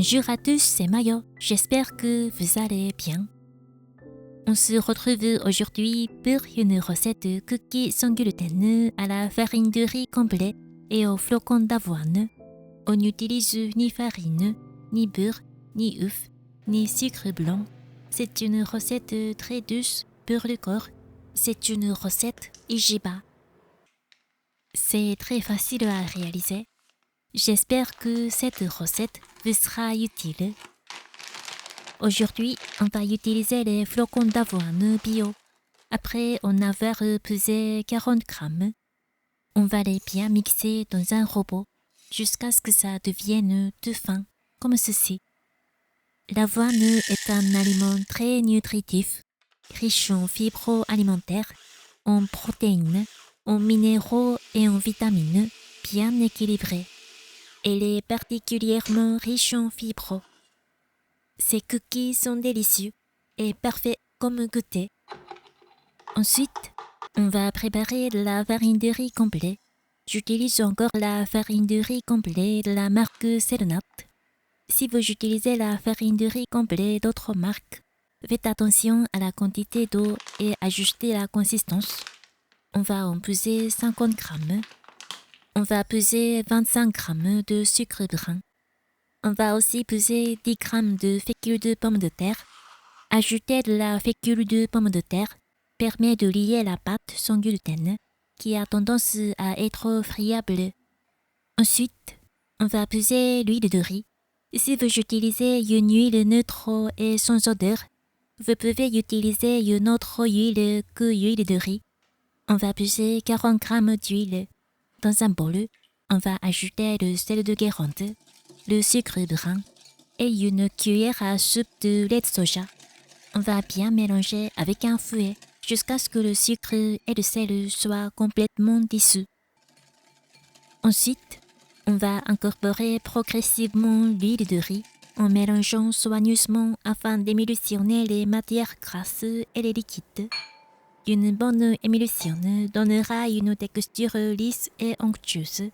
Bonjour à tous, c'est Mayo. J'espère que vous allez bien. On se retrouve aujourd'hui pour une recette de cookies sans gluten à la farine de riz complet et aux flocons d'avoine. On n'utilise ni farine, ni beurre, ni œufs, ni sucre blanc. C'est une recette très douce pour le corps. C'est une recette Ijiba. C'est très facile à réaliser. J'espère que cette recette vous sera utile. Aujourd'hui, on va utiliser les flocons d'avoine bio. Après en avoir pesé 40 grammes, on va les bien mixer dans un robot jusqu'à ce que ça devienne tout fin, comme ceci. L'avoine est un aliment très nutritif, riche en fibres alimentaires, en protéines, en minéraux et en vitamines, bien équilibré. Elle est particulièrement riche en fibres. Ces cookies sont délicieux et parfaits comme goûter. Ensuite, on va préparer la farine de riz complet. J'utilise encore la farine de riz complet de la marque Selnat. Si vous utilisez la farine de riz complet d'autres marques, faites attention à la quantité d'eau et ajustez la consistance. On va en peser 50 grammes. On va peser 25 grammes de sucre brun. On va aussi peser 10 grammes de fécule de pomme de terre. Ajouter de la fécule de pomme de terre permet de lier la pâte sans gluten, qui a tendance à être friable. Ensuite, on va peser l'huile de riz. Si vous utilisez une huile neutre et sans odeur, vous pouvez utiliser une autre huile que l'huile de riz. On va peser 40 grammes d'huile. Dans un bol, on va ajouter le sel de Guérande, le sucre brun et une cuillère à soupe de lait de soja. On va bien mélanger avec un fouet jusqu'à ce que le sucre et le sel soient complètement dissous. Ensuite, on va incorporer progressivement l'huile de riz en mélangeant soigneusement afin d'émulsionner les matières grasses et les liquides. Une bonne émulsion donnera une texture lisse et onctueuse.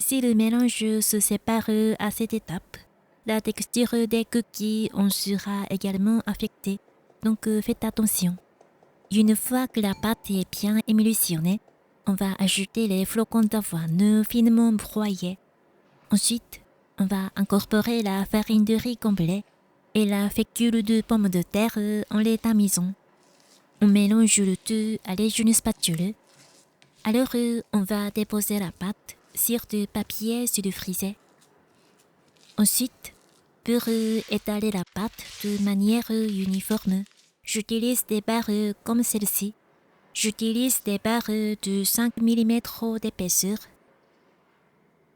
Si le mélange se sépare à cette étape, la texture des cookies en sera également affectée, donc faites attention. Une fois que la pâte est bien émulsionnée, on va ajouter les flocons d'avoine finement broyés. Ensuite, on va incorporer la farine de riz complet et la fécule de pomme de terre en les tamisant. On mélange le tout à l'aide d'une spatule. Alors, on va déposer la pâte sur du papier sulfurisé. Ensuite, pour étaler la pâte de manière uniforme, j'utilise des barres comme celle-ci. J'utilise des barres de 5 mm d'épaisseur.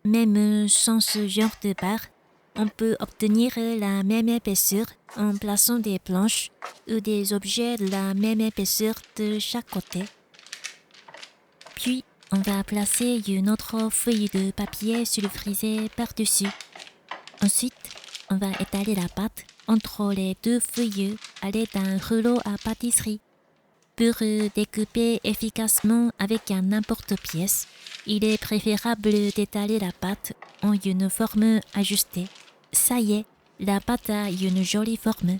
Même sans ce genre de barres, on peut obtenir la même épaisseur en plaçant des planches ou des objets de la même épaisseur de chaque côté. Puis, on va placer une autre feuille de papier sulfurisé par-dessus. Ensuite, on va étaler la pâte entre les deux feuilles à l'aide d'un rouleau à pâtisserie. Pour découper efficacement avec un emporte-pièce, il est préférable d'étaler la pâte en une forme ajustée. Ça y est, la pâte a une jolie forme.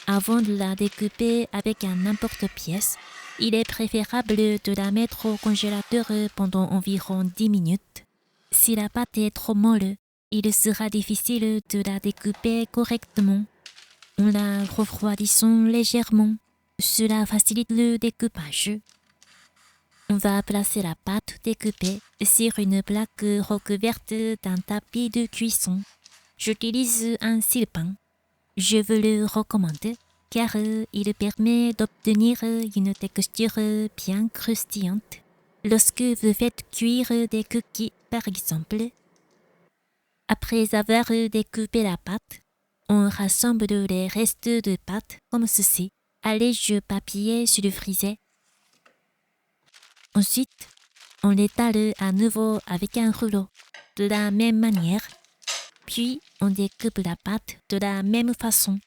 Avant de la découper avec un emporte-pièce, il est préférable de la mettre au congélateur pendant environ 10 minutes. Si la pâte est trop molle, il sera difficile de la découper correctement. En la refroidissant légèrement, cela facilite le découpage. On va placer la pâte découpée sur une plaque recouverte d'un tapis de cuisson. J'utilise un sile-pain. Je vous le recommande car il permet d'obtenir une texture bien croustillante lorsque vous faites cuire des cookies par exemple. Après avoir découpé la pâte, on rassemble les restes de pâte comme ceci à l'aide de papier sulfurisé. Ensuite, on l'étale à nouveau avec un rouleau de la même manière. Puis, on découpe la pâte de la même façon.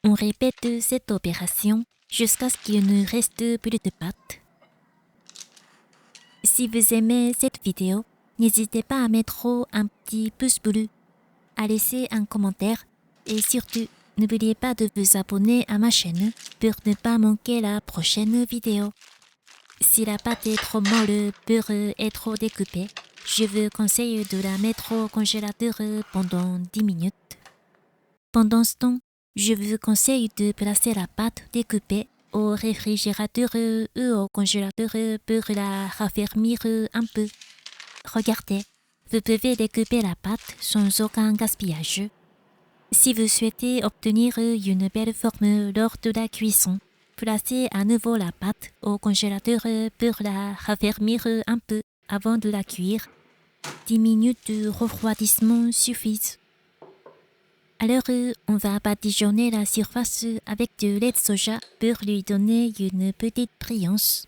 On répète cette opération jusqu'à ce qu'il ne reste plus de pâte. Si vous aimez cette vidéo, n'hésitez pas à mettre un petit pouce bleu. à laisser un commentaire et surtout, n'oubliez pas de vous abonner à ma chaîne pour ne pas manquer la prochaine vidéo. Si la pâte est trop molle pour être trop découpée, je vous conseille de la mettre au congélateur pendant 10 minutes. Pendant ce temps, je vous conseille de placer la pâte découpée au réfrigérateur ou au congélateur pour la raffermir un peu. Regardez, vous pouvez découper la pâte sans aucun gaspillage. Si vous souhaitez obtenir une belle forme lors de la cuisson, placez à nouveau la pâte au congélateur pour la raffermir un peu avant de la cuire. 10 minutes de refroidissement suffisent. Alors, on va badigeonner la surface avec du lait de soja pour lui donner une petite brillance.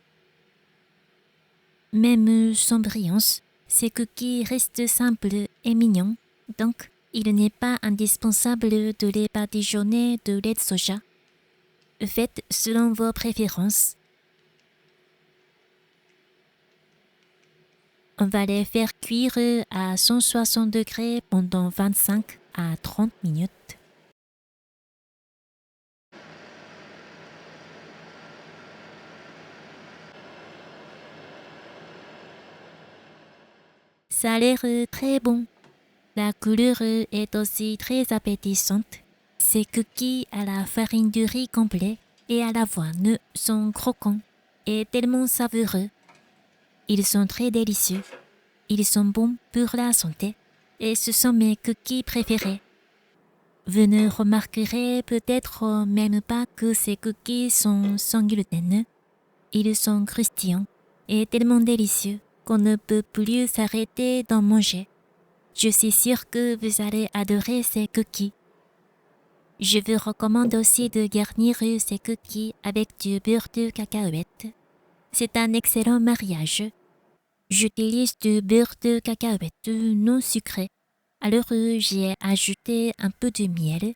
Même sans brillance, ces cookies restent simples et mignons, donc il n'est pas indispensable de les badigeonner de lait de soja. Faites selon vos préférences. On va les faire cuire à 160 degrés pendant 25 à 30 minutes. Ça a l'air très bon. La couleur est aussi très appétissante. Ces cookies à la farine de riz complet et à l'avoine sont croquants et tellement savoureux. Ils sont très délicieux. Ils sont bons pour la santé et ce sont mes cookies préférés. Vous ne remarquerez peut-être même pas que ces cookies sont sans gluten. Ils sont croustillants et tellement délicieux qu'on ne peut plus s'arrêter d'en manger. Je suis sûre que vous allez adorer ces cookies. Je vous recommande aussi de garnir ces cookies avec du beurre de cacahuète. C'est un excellent mariage. J'utilise du beurre de cacahuète non sucré. Alors j'ai ajouté un peu de miel,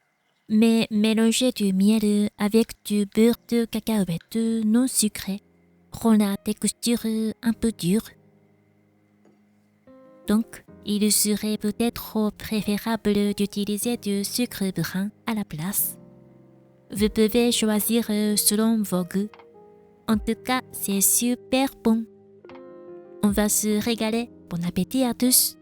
mais mélanger du miel avec du beurre de cacahuète non sucré rend la texture un peu dure. Donc, il serait peut-être préférable d'utiliser du sucre brun à la place. Vous pouvez choisir selon vos goûts. En tout cas, c'est super bon. On va se régaler. Bon appétit à tous!